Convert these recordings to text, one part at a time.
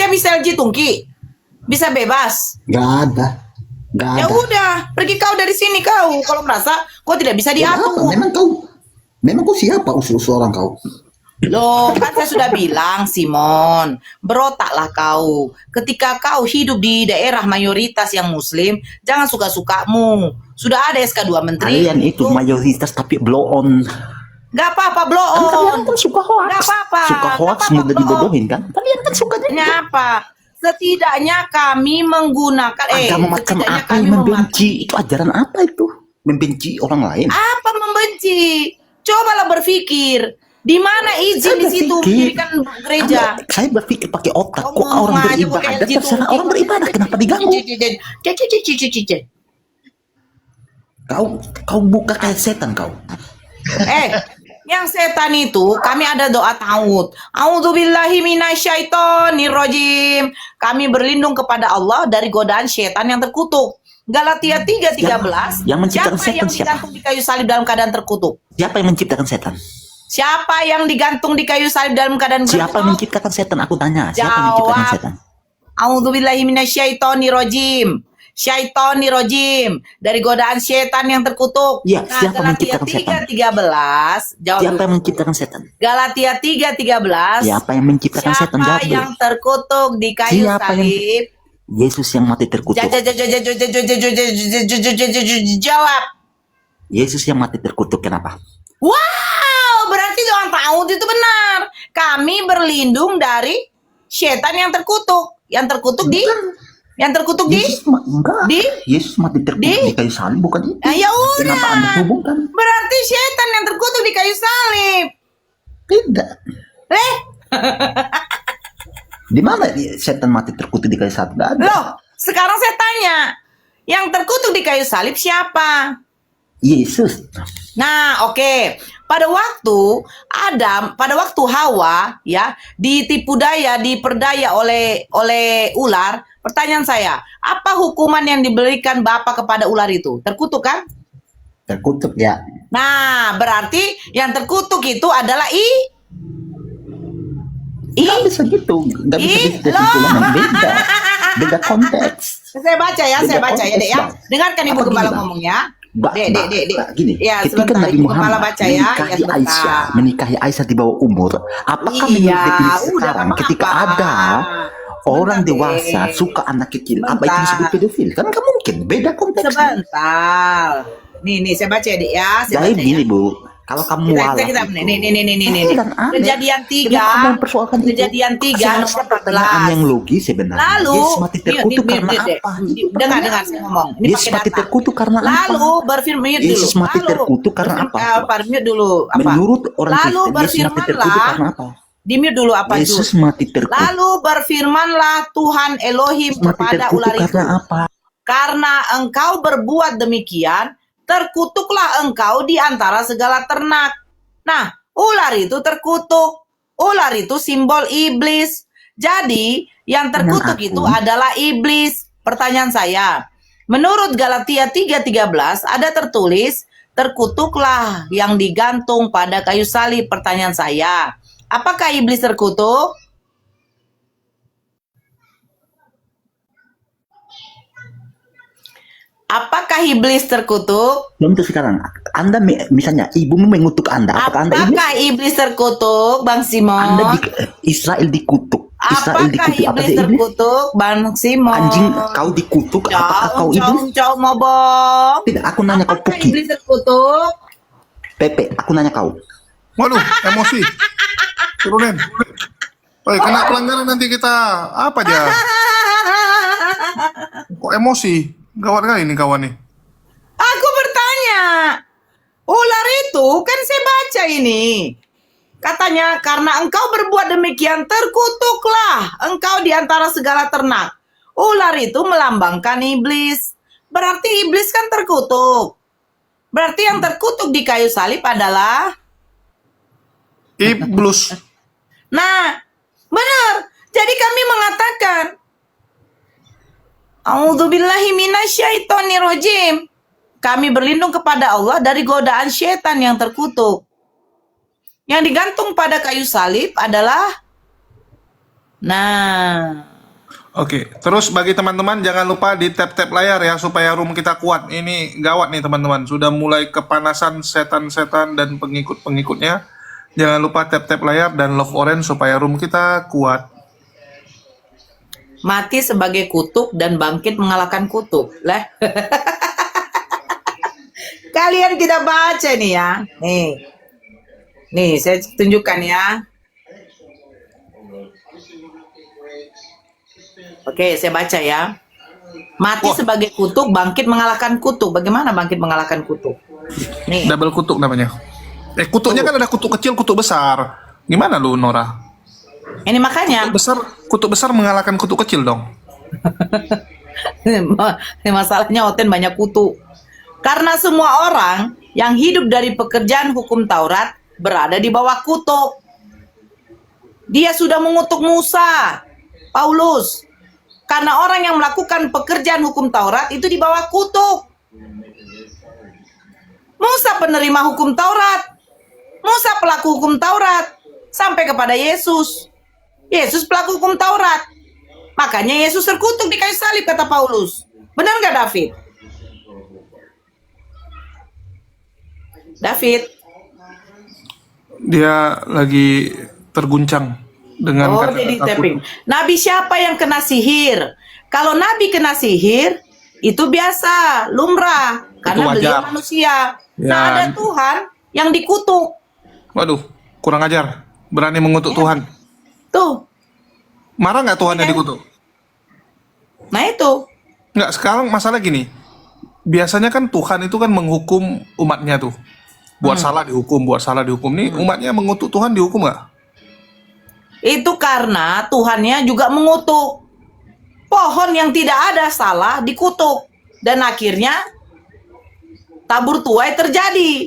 Indonesia bisa LG Tungki? Bisa bebas? Gak ada. Ya udah, pergi kau dari sini kau. Kalau merasa kau tidak bisa diatur. Memang kau siapa usul-usul orang kau? Loh, kan saya sudah bilang, Simon, berotaklah kau. Ketika kau hidup di daerah mayoritas yang muslim, jangan suka-sukamu. Sudah ada SK2 Menteri. Kalian itu mayoritas tapi blow on. Gak apa-apa, blow on. Kalian kan suka hoax. Gak apa-apa. Suka hoax mudah dibodohin kan? Kalian kan suka gitu. Apa? Setidaknya kami menggunakan agama macam apa yang membenci? Itu ajaran apa itu? Membenci orang lain? Apa membenci? Cobalah berpikir. Di mana izin di situ mendirikan gereja? Saya berpikir pakai otak. Kok orang beribadah? Terserah orang beribadah. Kenapa diganggu? Kau buka kayak setan kau. Yang setan itu kami ada doa ta'awud. A'udzubillahi minasyaitonirrajim. Kami berlindung kepada Allah dari godaan setan yang terkutuk. Galatia 3:13. Yang menciptakan setan siapa? Digantung di kayu salib dalam keadaan terkutuk. Siapa yang menciptakan setan? Siapa yang digantung di kayu salib dalam keadaan terkutuk? Siapa yang menciptakan setan? Aku tanya. Siapa yang menciptakan setan? A'udzubillahi minasyaitonirrajim. Syaitonirrajim, dari godaan setan yang terkutuk. Ya, siapa menciptakan setan? 3:13. Jawab. Siapa yang menciptakan setan? Galatia 3:13. Siapa yang menciptakan setan? Siapa yang terkutuk di kayu salib? Yesus yang mati terkutuk. Jawab. Yesus yang mati terkutuk. Kenapa? Wow, berarti orang tahu itu benar. Kami berlindung dari setan yang terkutuk. Yang terkutuk di Yesus mati terkutuk di kayu salib, bukan itu. Ya udah. Kenapa Anda hubungkan? Berarti setan yang terkutuk di kayu salib. Tidak. Di mana setan mati terkutuk di kayu salib? Gak ada. Loh, sekarang saya tanya, yang terkutuk di kayu salib siapa? Yesus. Nah, oke. Pada waktu Hawa ya diperdaya oleh ular. Pertanyaan saya, apa hukuman yang diberikan Bapa kepada ular itu? Terkutuk kan? Terkutuk ya. Nah, berarti yang terkutuk itu adalah Nggak bisa gitu. Nggak bisa kesimpulan beda. Beda konteks. Saya baca ya, Dek ya. Dengarkan Ibu Gembala ngomong ya. Dek. Gini, ya, ketika Nabi Muhammad menikahi Aisyah di bawah umur, apakah menurut definisi sekarang ketika ada orang dewasa suka anak kecil, apa itu disebut pedofil? Kan nggak mungkin, beda konteks. Sebentar. Nih, saya baca ya, Dek ya. Jadi gini, Bu. Kalau kamu nih. Kejadian 3 nomor 14 yang logis sebenarnya. Lalu Yesus mati terkutuk karena apa? Dengar saya ngomong. Yesus mati terkutuk karena apa? Lalu berfirman dulu. Yesus mati terkutuk karena apa? Dulu apa? Menurut orang Kristen, Yesus mati terkutuk karena apa? Di-mute dulu apa itu? Yesus mati terkutuk. Lalu berfirmanlah Tuhan Elohim kepada ular itu. Karena apa? Karena engkau berbuat demikian, terkutuklah engkau di antara segala ternak. Nah, ular itu terkutuk. Ular itu simbol iblis. Jadi, yang terkutuk itu adalah iblis. Pertanyaan saya, menurut Galatia 3:13 ada tertulis, terkutuklah yang digantung pada kayu salib. Pertanyaan saya, apakah iblis terkutuk? Apakah iblis terkutuk? Contoh sekarang, Anda misalnya ibumu mengutuk Anda, apakah iblis terkutuk, Bang Simon? Israel dikutuk. Apakah iblis terkutuk, Bang Simon? Anjing, kau dikutuk, apakah kau iblis? Mobong. Tidak, aku nanya kau Puki. Apakah iblis terkutuk? Pepe, aku nanya kau. Waduh, emosi. Turunin. Kena pelanggaran nanti kita apa aja? Kok emosi? Gawat kali ini kawan nih. Aku bertanya, ular itu kan saya baca ini. Katanya karena engkau berbuat demikian terkutuklah engkau di antara segala ternak. Ular itu melambangkan iblis. Berarti iblis kan terkutuk. Berarti yang terkutuk di kayu salib adalah iblis. Nah, benar. Jadi kami mengatakan A'udzubillahi minasyaitonirrajim. Kami berlindung kepada Allah dari godaan setan yang terkutuk. Yang digantung pada kayu salib adalah Oke, terus bagi teman-teman jangan lupa di tap-tap layar ya supaya room kita kuat. Ini gawat nih teman-teman, sudah mulai kepanasan setan-setan dan pengikut-pengikutnya. Jangan lupa tap-tap layar dan love orange supaya room kita kuat. Mati sebagai kutuk dan bangkit mengalahkan kutuk. Lah. Kalian kita baca nih ya. Nih saya tunjukkan ya. Oke, saya baca ya. Mati Wah. sebagai kutuk, bangkit mengalahkan kutuk. Bagaimana bangkit mengalahkan kutuk? Nih, Double kutuk namanya. Kutuknya kan ada kutuk kecil, kutuk besar. Gimana lu, Nora? ini makanya Kutuk besar mengalahkan kutuk kecil dong. masalahnya Oten banyak kutuk. Karena semua orang yang hidup dari pekerjaan hukum Taurat berada di bawah kutuk. Dia sudah mengutuk Musa, Paulus. Karena orang yang melakukan pekerjaan hukum Taurat itu di bawah kutuk. Musa penerima hukum Taurat. Musa pelaku hukum Taurat. Sampai kepada Yesus. Yesus pelaku hukum Taurat. Makanya Yesus terkutuk di kayu salib, kata Paulus. Benar nggak, David? David? Dia lagi terguncang dengan Oh, kata-kata jadi kutuk. tapping. Nabi siapa yang kena sihir? Kalau Nabi kena sihir, itu biasa, lumrah. Karena wajar. beliau manusia. Ya. Nah, ada Tuhan yang dikutuk. Waduh, kurang ajar. Berani mengutuk Tuhan. Tuh. Marah nggak Tuhan yang Iya. dikutuk? Nah, itu. Nggak, sekarang masalah gini. Biasanya kan Tuhan itu kan menghukum umatnya tuh. Buat salah dihukum, buat salah dihukum. Nih umatnya mengutuk Tuhan dihukum nggak? Itu karena Tuhannya juga mengutuk. Pohon yang tidak ada salah dikutuk. Dan akhirnya tabur tuai terjadi.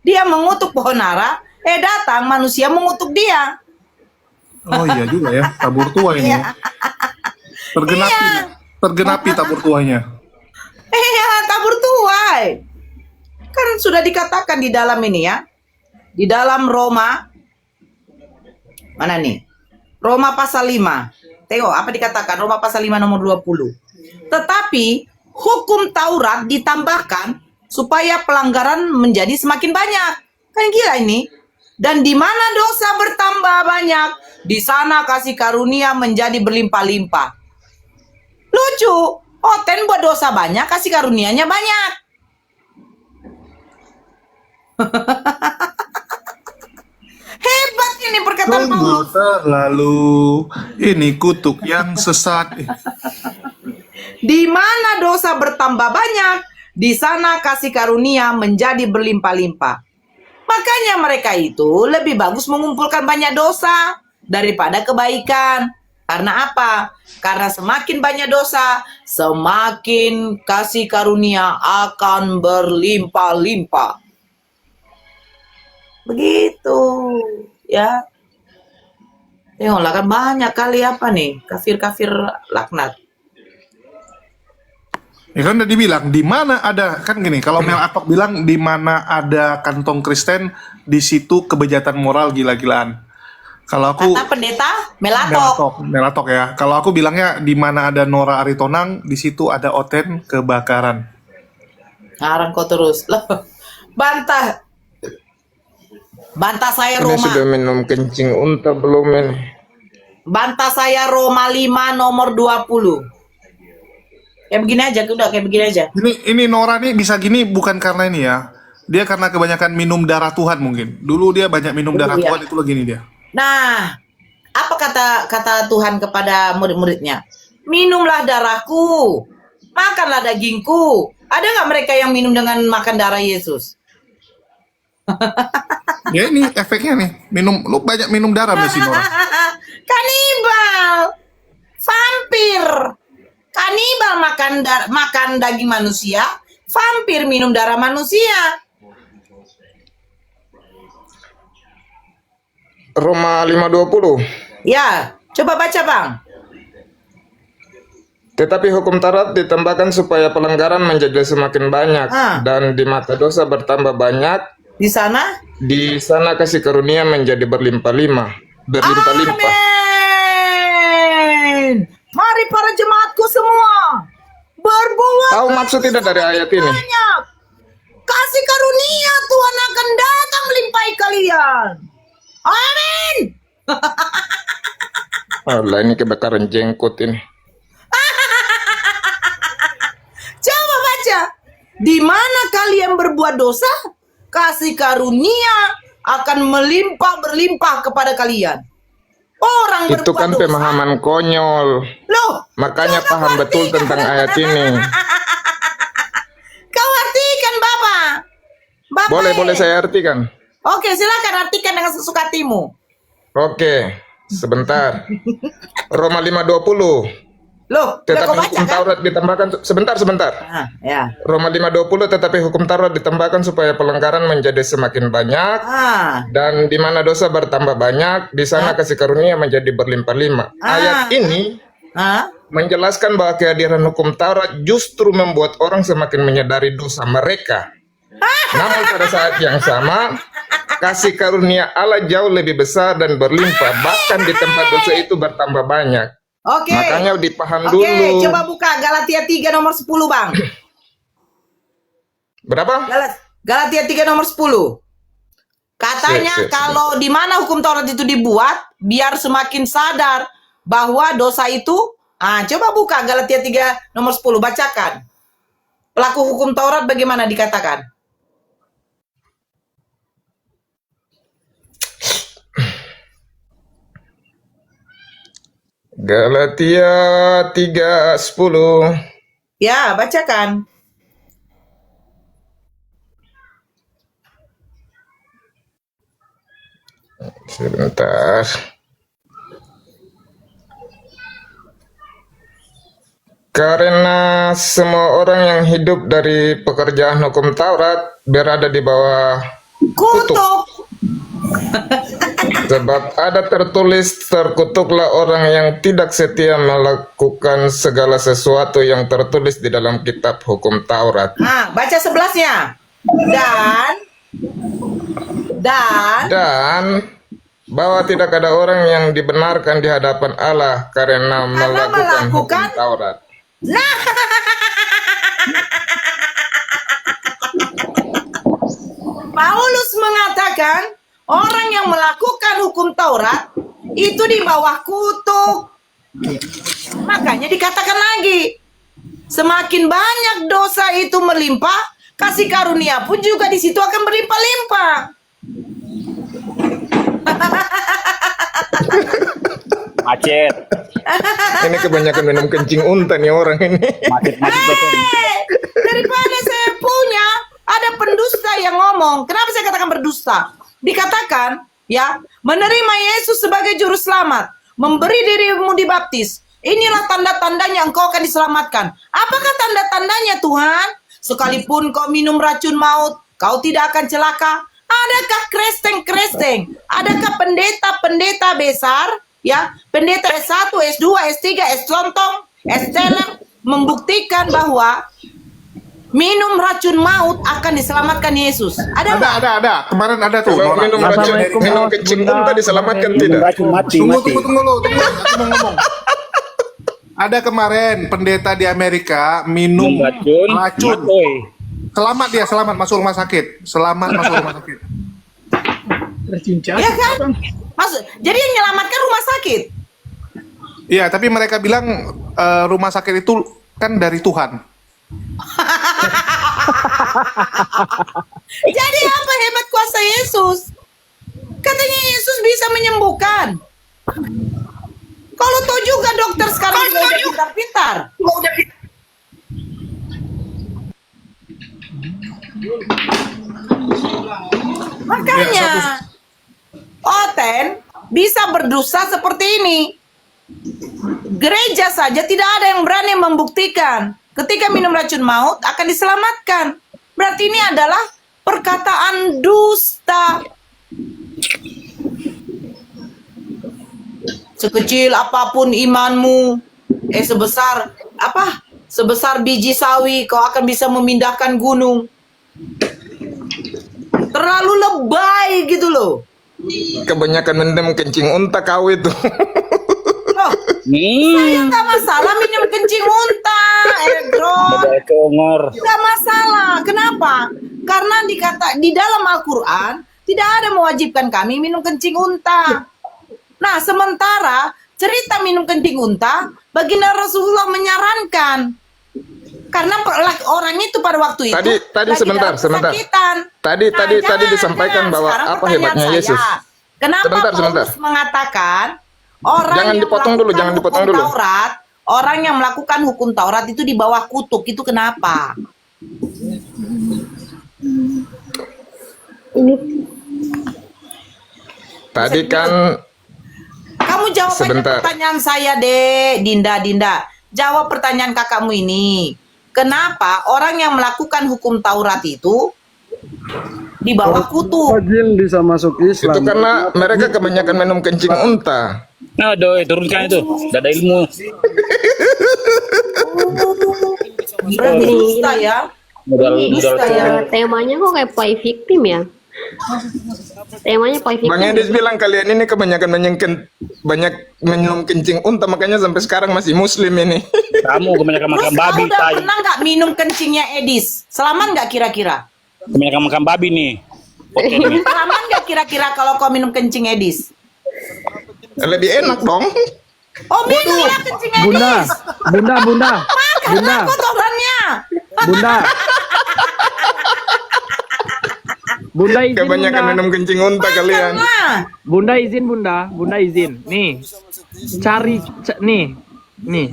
Dia mengutuk pohon ara, datang manusia mengutuk dia. Oh iya juga ya, tabur tua ini. Iya. Tergenapi tabur tuanya. Tabur tuai. Kan sudah dikatakan di dalam ini ya. Di dalam Roma. Mana nih? Roma pasal 5. Tengok apa dikatakan Roma pasal 5 nomor 20. Tetapi hukum Taurat ditambahkan supaya pelanggaran menjadi semakin banyak. Kan gila ini. Dan di mana dosa bertambah banyak, di sana kasih karunia menjadi berlimpah-limpah. Lucu. Oten buat dosa banyak, kasih karunianya banyak. Hebat ini perkataan Sungguh Paulus. terlalu ini kutuk yang sesat. Di mana dosa bertambah banyak, di sana kasih karunia menjadi berlimpah-limpah. Makanya mereka itu lebih bagus mengumpulkan banyak dosa daripada kebaikan. Karena apa? Karena semakin banyak dosa, semakin kasih karunia akan berlimpah-limpah. Begitu, ya. Tengoklah kan banyak kali apa nih, kafir-kafir laknat. Ya kan udah dibilang di mana ada, kan gini, kalau Mel Atok bilang di mana ada kantong Kristen, di situ kebejatan moral gila-gilaan. Kalau aku Kata pendeta Melatok. Melatok ya. Kalau aku bilangnya di mana ada Nora Aritonang, di situ ada Oten kebakaran. Ngarang kau terus. Loh, bantah. Bantah saya Ini Roma. sudah minum kencing unta belum ini? Bantah saya Roma 5 nomor 20. Kayak begini aja, udah kayak begini aja. Ini Nora nih bisa gini bukan karena ini ya. Dia karena kebanyakan minum darah Tuhan mungkin. Dulu dia banyak minum darah Iya. Tuhan, itu gini dia. Nah, apa kata Tuhan kepada murid-muridnya? Minumlah darahku, makanlah dagingku. Ada nggak mereka yang minum dengan makan darah Yesus? Ya ini efeknya nih. Lu banyak minum darah Messi Nora. Kanibal, vampir, kanibal makan daging manusia, vampir minum darah manusia. Roma 5:20. Ya, coba baca bang. Tetapi hukum Taurat ditambahkan supaya pelanggaran menjadi semakin banyak dan di mata dosa bertambah banyak. Di sana? Di sana kasih karunia menjadi berlimpah-limpah. Berlimpah-limpah. Amin. Amin. Mari para jemaatku semua berbuat Tahu maksud tidak dari ayat ini? banyak. Kasih karunia Tuhan akan datang melimpahi kalian. Amin. Allah, ini kebakaran jenggot ini. Coba baca. Di mana kalian berbuat dosa, kasih karunia akan melimpah berlimpah kepada kalian. Orang Itu berbuat kan dosa. pemahaman konyol. Loh, Makanya jangan paham betul artikan. tentang ayat ini. Kau artikan, Bapak. Bapak. Boleh saya artikan? Oke, silakan artikan dengan sesuka hatimu. Oke, sebentar. Roma 5:20. Loh, udah Tetapi kau baca hukum kan? Taurat ditambahkan. Sebentar. Ah, ya. Roma 5:20, tetapi hukum Taurat ditambahkan supaya pelanggaran menjadi semakin banyak. Ah, Dan di mana dosa bertambah banyak, di sana kasih karunia menjadi berlimpah-limpah. Ayat ini ah, menjelaskan bahwa kehadiran hukum Taurat justru membuat orang semakin menyadari dosa mereka. Namun pada saat yang sama, kasih karunia Allah jauh lebih besar dan berlimpah. Bahkan di tempat dosa itu bertambah banyak. Oke. Makanya dipaham Oke, dulu. coba buka Galatia 3 nomor 10, Bang. Berapa? Galatia 3 nomor 10. Katanya Sip. kalau di mana hukum Taurat itu dibuat, biar semakin sadar bahwa dosa itu. Coba buka Galatia 3 nomor 10, bacakan. Pelaku hukum Taurat bagaimana dikatakan? Galatia 3:10. Ya, bacakan. Sebentar. Karena semua orang yang hidup dari pekerjaan hukum Taurat berada di bawah Kutuk. sebab ada tertulis, terkutuklah orang yang tidak setia melakukan segala sesuatu yang tertulis di dalam kitab hukum Taurat. Baca 11-nya. Dan bahwa tidak ada orang yang dibenarkan di hadapan Allah karena melakukan hukum Taurat. Paulus mengatakan orang yang melakukan hukum Taurat itu di bawah kutuk. Makanya dikatakan lagi, semakin banyak dosa itu melimpah, kasih karunia pun juga di situ akan berlimpah-limpah. Macet. Ini kebanyakan minum kencing unta nih orang ini. Macet betul. Daripada saya punya ada pendusta yang ngomong. Kenapa saya katakan berdusta? Dikatakan ya, menerima Yesus sebagai juru selamat, memberi dirimu dibaptis. Inilah tanda-tandanya engkau akan diselamatkan. Apakah tanda-tandanya, Tuhan? Sekalipun kau minum racun maut, kau tidak akan celaka. Adakah kresteng-kresteng? Adakah pendeta-pendeta besar? Ya, pendeta S1, S2, S3, S lontong, S teler membuktikan bahwa minum racun maut akan diselamatkan Yesus. Ada nggak? Ada. Kemarin ada tuh. Kalau Nora. minum racun, minum kencing unta diselamatkan tidak? Racun mati. Tunggu lu. Aku mau ngomong. Ada kemarin pendeta di Amerika minum racun. Matoy. Selamat masuk rumah sakit. Ya kan? Jadi yang menyelamatkan rumah sakit. Iya, tapi mereka bilang rumah sakit itu kan dari Tuhan. Jadi apa hebat kuasa Yesus? Katanya Yesus bisa menyembuhkan. Kalau tahu juga dokter sekarang juga udah pintar-pintar. Makanya Oten bisa berdosa seperti ini. Gereja saja tidak ada yang berani membuktikan ketika minum racun maut akan diselamatkan. Berarti ini adalah perkataan dusta. Sekecil apapun imanmu, sebesar apa? Sebesar biji sawi kau akan bisa memindahkan gunung. Terlalu lebay gitu loh. Kebanyakan mendem kencing unta kau itu. Loh, Saya nggak masalah minum kencing unta, Edron. Ada congor. Nggak masalah. Kenapa? Karena di dalam Al-Quran tidak ada mewajibkan kami minum kencing unta. Nah, sementara cerita minum kencing unta, baginda Rasulullah menyarankan. Karena orang itu pada waktu itu Tadi lagi sebentar. dalam kesakitan. Tadi disampaikan bahwa Sekarang apa pertanyaan hebatnya saya, Yesus. Kenapa Sebentar. Paulus mengatakan orang Jangan yang dipotong dulu, melakukan jangan dipotong hukum dulu. Taurat, orang yang melakukan hukum Taurat itu di bawah kutuk, itu kenapa? Tadi kan Kamu jawab aja Sebentar. pertanyaan saya deh, Dinda. Jawab pertanyaan kakakmu ini. Kenapa orang yang melakukan hukum Taurat itu di bawah kutuk? Jin bisa masuk Islam. itu karena mereka kebanyakan minum kencing unta. Nah, doi, turunkan itu. Gak ada ilmu. Berarti dusta ya. Modal Dusta ya. Temanya kok kayak play victim ya? Temanya play victim. Bang Edis bilang kalian ini kebanyakan banyak minum kencing unta, makanya sampai sekarang masih muslim ini. Kamu kebanyakan makan Terus babi, kamu udah tai. pernah nggak minum kencingnya Edis? Selamat nggak kira-kira? Kebanyakan makan babi nih. Podcast ini. Selamat nggak kira-kira kalau kau minum kencing Edis? Lebih enak dong. Oh, minum ya kencing Edis. Bunda, Makan kotorannya. Bunda izin, Kebanyakan Bunda. minum kencing unta kalian. Nah, Bunda izin. Nih, nih.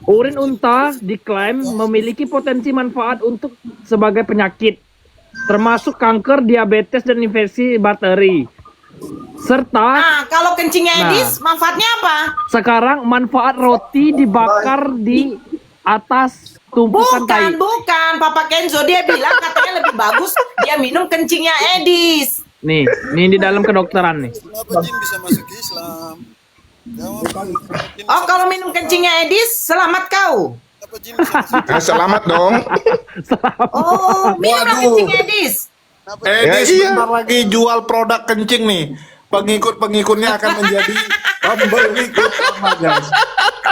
Urin unta diklaim memiliki potensi manfaat untuk sebagai penyakit, termasuk kanker, diabetes, dan infeksi bakteri. Serta nah, kalau kencingnya Nah. Edis, manfaatnya apa? sekarang manfaat roti dibakar di atas tumpukan tai. Bukan. Papa Kenzo dia bilang katanya lebih bagus dia minum kencingnya Edis. Nih di dalam kedokteran nih. Kenapa jin bisa masuk Islam? Jawab. Jin Oh, kalau minum kencingnya Edis, selamat kau. Kenapa jin bisa masuk? Selamat dong. Oh, minumlah Waduh. kencing Edis. Edis Ya, iya. bentar lagi jual produk kencing nih. Pengikut-pengikutnya akan menjadi pembeli utama, guys.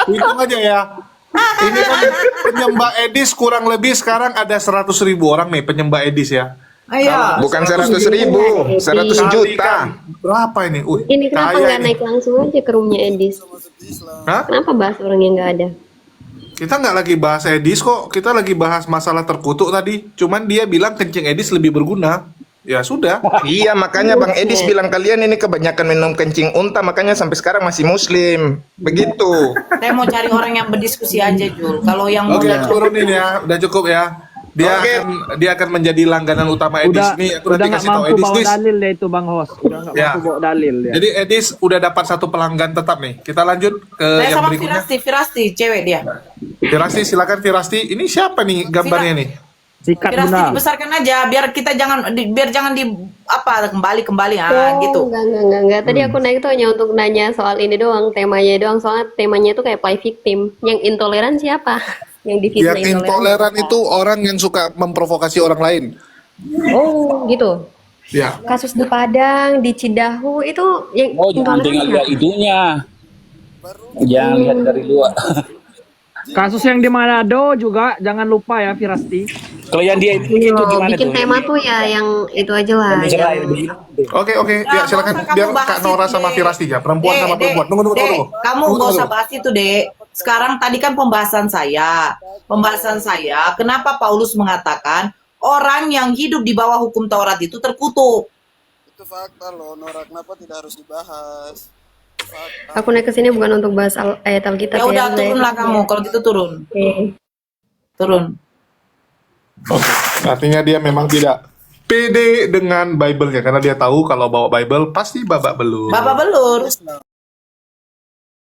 Hitung aja ya. Ini kan penyembah Edis kurang lebih sekarang ada 100.000 orang nih penyembah Edis ya. Ayo. Bukan 100.000, 100 juta. Berapa ini? Ini kenapa kaya nggak ini. naik langsung aja ke roomnya Edis? Hah? Kenapa bahas orang yang nggak ada? Kita nggak lagi bahas Edis kok. Kita lagi bahas masalah terkutuk tadi. Cuman dia bilang kencing Edis lebih berguna. Ya sudah. Iya, makanya Bang Edis bilang kalian ini kebanyakan minum kencing unta, makanya sampai sekarang masih muslim. Begitu. Saya mau cari orang yang berdiskusi aja, Jul. Kalau yang Oke, mau turunin ya. Udah cukup ya. Oke. Dia akan menjadi langganan utama Edis. Nih, aku nanti nggak kasih tahu mampu Edis. bawa Dis. dalil deh itu Bang Hos. Udah nggak Ya. mampu bawa dalil ya. Jadi Edis udah dapat satu pelanggan tetap nih. Kita lanjut ke saya yang sama berikutnya. Firasti, cewek dia. Firasti, silakan Firasti. Ini siapa nih gambarnya nih? Sikat Firasti Bunda. dibesarkan aja biar kita jangan kembali gitu. Enggak. Tadi aku naik tuh hanya untuk nanya soal ini doang, temanya doang. Soalnya temanya itu kayak play victim. Yang intoleran siapa? Yang difitnah Yang intoleran itu orang yang suka memprovokasi orang lain. Oh, gitu. Ya. Kasus di Padang, di Cidahu itu yang Oh, jangan tinggal lihat itunya. Jangan lihat dari luar. Kasus yang di Manado juga jangan lupa ya Firasti. Kalau yang dia itu gimana bikin tuh? tema tuh ya yang itu aja lah. Cerai, yang- Oke. Ya, Nah, silakan nggak usah biar kamu bahas Kak Nora itu, sama Dek. Firasti ya. Perempuan Dek, sama Dek, perempuan. Tunggu. Dek, kamu nggak usah bahas itu, Dek. Sekarang tadi kan pembahasan saya, kenapa Paulus mengatakan orang yang hidup di bawah hukum Taurat itu terkutuk. Itu fakta loh, Nora. Kenapa tidak harus dibahas? Fakta. Aku naik ke sini bukan untuk bahas ayat Alkitab Ya udah Zai. turunlah kamu, kalau gitu turun. Oke. Turun. Oke. Artinya dia memang tidak pede dengan Bible-nya karena dia tahu kalau bawa Bible pasti babak belur. Bapak belur.